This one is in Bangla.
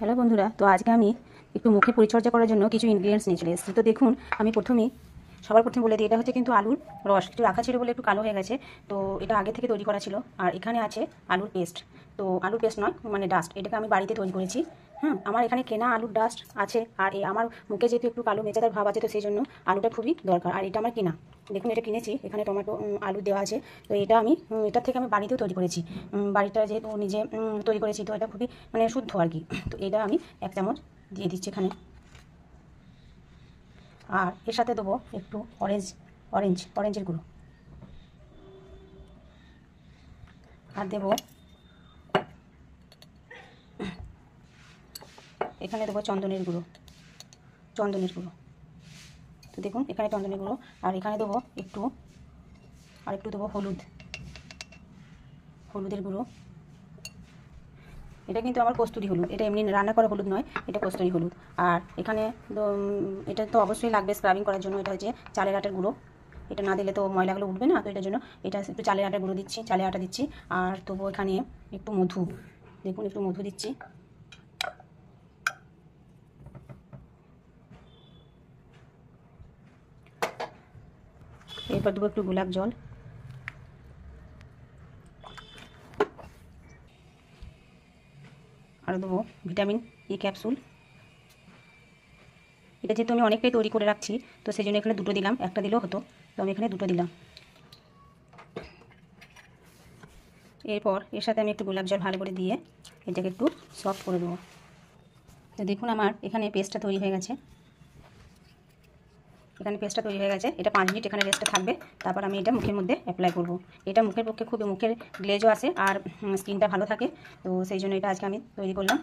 হ্যালো বন্ধুরা, তো আজকে আমি একটু মুখে পরিচর্যা করার জন্য কিছু ইনগ্রিডিয়েন্টস নিয়ে চলে এসেছি। তো দেখুন, আমি সবার প্রথমে বলে দিই, এটা হচ্ছে কিন্তু আলুর রস। একটু রাখা ছিল বলে একটু কালো হয়ে গেছে। তো এটা আগে থেকে তৈরি করা ছিল। আর এখানে আছে আলুর পেস্ট। তো আলুর পেস্ট নয়, মানে ডাস্ট, এটাকে আমি বাড়িতে তৈরি করেছি। আমার এখানে কেনা আলুর ডাস্ট আছে। আর আমার মুখে যেহেতু একটু কালো মেচাদার ভাব আছে, তো সেই জন্য আলুটা খুবই দরকার। আর এটা আমার কিনা, দেখুন এটা কিনেছি। এখানে টমেটো আলু দেওয়া আছে। তো এটা আমি এটার থেকে আমি বাড়িতেও তৈরি করেছি। বাড়িটা যেহেতু নিজে তৈরি করেছি, তো এটা খুবই মানে শুদ্ধ আর কি। তো এটা আমি 1 চামচ দিয়ে দিচ্ছি এখানে। আর এর সাথে দেবো একটু অরেঞ্জের গুঁড়ো। আর দেবো এখানে দেবো চন্দনের গুঁড়ো। তো দেখুন এখানে চন্দনের গুঁড়ো। আর এখানে দেবো একটু দেবো হলুদের গুঁড়ো। এটা কিন্তু আমার কস্তুরি হলুদ, এটা এমনি রান্না করা হলুদ নয়, এটা কস্তুরি হলুদ। আর এখানে এটা তো অবশ্যই লাগবে স্ক্রাবিং করার জন্য, এটা হচ্ছে চালের আটার গুঁড়ো। এটা না দিলে তো ময়লাগুলো উঠবে না, তো এটার জন্য এটা একটু চালের আটার গুঁড়ো দিচ্ছি, চালের আটা দিচ্ছি। আর তবু এখানে একটু মধু, দেখুন একটু মধু দিচ্ছি। এরপর দেবো একটু গোলাপ জল। আর দেবো ভিটামিন ই ক্যাপসুল। এটা যেহেতু আমি অনেকটাই তৈরি করে রাখছি, তো সেই জন্য এখানে 2টো দিলাম, একটা দিলেও হতো, তো আমি এখানে 2টো দিলাম। এরপর এর সাথে আমি একটু গোলাপ জল ভালো করে দিয়ে এটাকে একটু সফট করে দেবো। তো দেখুন আমার এখানে পেস্টটা তৈরি হয়ে গেছে। এটা 5 মিনিট এখানে রেস্টে থাকবে। তারপর আমি এটা মুখের মধ্যে অ্যাপ্লাই করব। এটা মুখের পক্ষে খুবই, মুখের গ্লেজও আসে আর স্কিনটা ভালো থাকে। তো সেই জন্য এটা আজকে আমি তৈরি করলাম।